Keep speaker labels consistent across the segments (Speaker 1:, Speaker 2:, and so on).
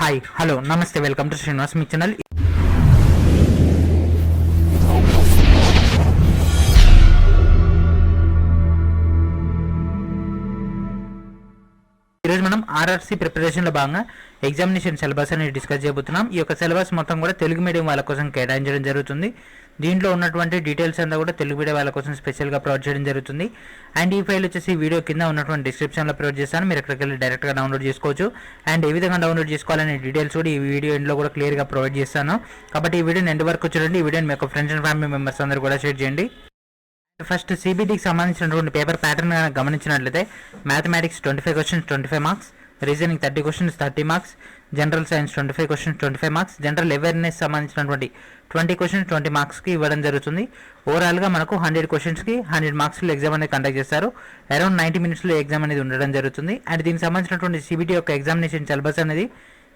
Speaker 1: Hi hello నమస్తే welcome to Srinivas me channel. ఈరోజు మనం ఆర్ఆర్సీ ప్రిపరేషన్లో భాగంగా ఎగ్జామినేషన్ సిలబస్ అనేది డిస్కస్ చేయబోతున్నాం. ఈ యొక్క సిలబస్ మొత్తం కూడా తెలుగు మీడియం వాళ్ళ కోసం కేటాయించడం జరుగుతుంది. దీంట్లో ఉన్నటువంటి డీటెయిల్స్ అంతా కూడా తెలుగు మీడియం వాళ్ళ కోసం స్పెషల్గా ప్రొవైడ్ చేయడం జరుగుతుంది. అండ్ ఈ ఫైల్ వచ్చేసి వీడియో కింద ఉన్నటువంటి డిస్క్రిప్షన్లో ప్రొవైడ్ చేస్తాను. మీరు ఎక్కడికి వెళ్ళి డైరెక్ట్గా డౌన్లోడ్ చేసుకోవచ్చు. అండ్ ఏ విధంగా డౌన్లోడ్ చేసుకోవాలనే డీటెయిల్స్ కూడా ఈ వీడియో ఇంట్లో కూడా క్లియర్గా ప్రొవైడ్ చేస్తాను. కాబట్టి ఈ వీడియోని ఎండ్ వరకు చూడండి. ఈ వీడియోని మీ యొక్క ఫ్రెండ్స్ అండ్ ఫ్యామిలీ మెంబర్స్ అందరూ కూడా షేర్ చేయండి. ఫస్ట్ సిబిటికి సంబంధించినటువంటి పేపర్ ప్యాటర్న్ గమనించినట్లయితే mathematics 25 questions 25 marks, reasoning 30 questions 30 marks, general science 25 questions 25 marks, general awareness సంబంధించినటువంటి 20 క్వశ్చన్స్ 20 మార్క్స్కి ఇవ్వడం జరుగుతుంది. ఓవరాల్గా మనకు 100 క్వశ్చన్స్కి 100 మార్క్స్లో ఎగ్జామ్ అనేది కండక్ట్ చేస్తారు. అరౌండ్ 90 మినిట్స్లో ఎగ్జామ్ అనేది ఉండడం జరుగుతుంది. అండ్ దీనికి సంబంధించినటువంటి సిబిటి యొక్క ఎగ్జామినేషన్ సిలబస్ అనేది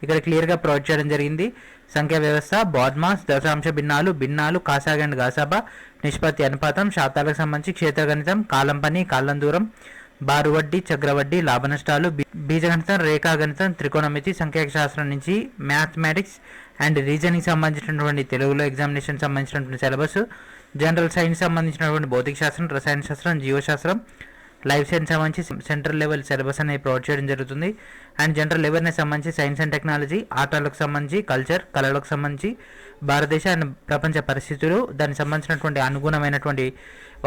Speaker 1: ఇక్కడ క్లియర్గా ప్రొవైడ్ చేయడం జరిగింది. సంఖ్యా వ్యవస్థ, బాడ్మాస్, దశాంశ భిన్నాలు, కాసాగ అండ్ గాసాబా, నిష్పత్తి అనుపాతం, శాతాలకు సంబంధించి క్షేత్రగణితం, కాలం పని, కాలం దూరం, బారు వడ్డీ, చక్రవడ్డీ, లాభ నష్టాలు, బీజగణితం, రేఖాగణితం, త్రికోణమితి, సంఖ్యాశాస్త్రం నుంచి మ్యాథమెటిక్స్ అండ్ రీజనింగ్ సంబంధించినటువంటి తెలుగులో ఎగ్జామినేషన్ సంబంధించినటువంటి సిలబస్, జనరల్ సైన్స్ సంబంధించినటువంటి భౌతిక శాస్త్రం, రసాయన శాస్త్రం, జీవశాస్త్రం, లైఫ్ సైన్స్ సంబంధించి సెంట్రల్ లెవెల్ సిలబస్ అనేది ప్రొవైడ్ చేయడం జరుగుతుంది. అండ్ జనరల్ అవేర్నెస్ సంబంధించి సైన్స్ అండ్ టెక్నాలజీ, ఆటలకు సంబంధించి కల్చర్, కళలకు సంబంధించి భారతదేశ అండ్ ప్రపంచ పరిస్థితులు, దానికి సంబంధించినటువంటి అనుగుణమైనటువంటి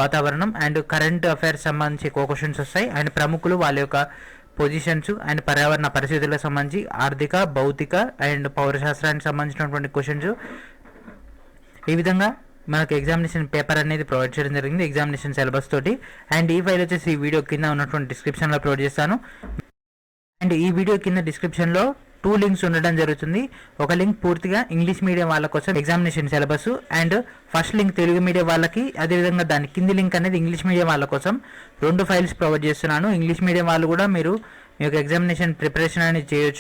Speaker 1: వాతావరణం అండ్ కరెంట్ అఫైర్స్ సంబంధించి క్వశ్చన్స్ వస్తాయి. అండ్ ప్రముఖులు వాళ్ళ యొక్క పొజిషన్స్ అండ్ పర్యావరణ పరిస్థితులకు సంబంధించి ఆర్థిక, భౌతిక అండ్ పౌరశాస్త్రానికి సంబంధించినటువంటి క్వశ్చన్స్, ఈ విధంగా మనకు ఎగ్జామినేషన్ పేపర్ అనేది ప్రొవైడ్ చేయడం జరిగింది ఎగ్జామినేషన్ సిలబస్ తోటి. అండ్ ఈ ఫైల్ వచ్చేసి ఈ వీడియో కింద ఉన్నటువంటి డిస్క్రిప్షన్లో ప్రొవైడ్ చేస్తాను. అండ్ ఈ వీడియో కింద డిస్క్రిప్షన్లో 2 లింక్స్ ఉండడం జరుగుతుంది. ఒక లింక్ పూర్తిగా ఇంగ్లీష్ మీడియం వాళ్ళ కోసం examination syllabus, and first link Telugu medium వాళ్ళకి, అదేవిధంగా దాని కింది లింక్ అనేది ఇంగ్లీష్ మీడియం వాళ్ళ కోసం 2 ఫైల్స్ ప్రొవైడ్ చేస్తున్నాను. ఇంగ్లీష్ మీడియం వాళ్ళు కూడా మీరు మీ యొక్క ఎగ్జామినేషన్ ప్రిపరేషన్ అనేది చేయొచ్చు.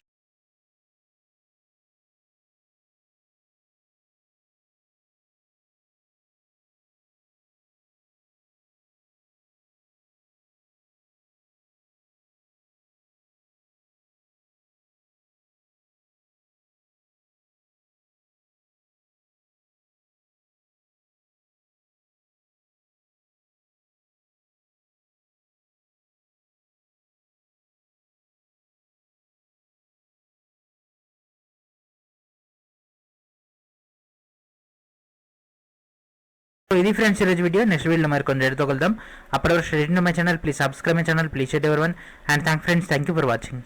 Speaker 1: ఇది ఫ్రెండ్స్ ఈరోజు వీడియో. నెక్స్ట్ వీడియోలో మరి కొన్ని రేటుతో కలుద్దాం. అప్పటివరకు my channel, please subscribe my channel, please share ever one, and thank friends, thank you for watching.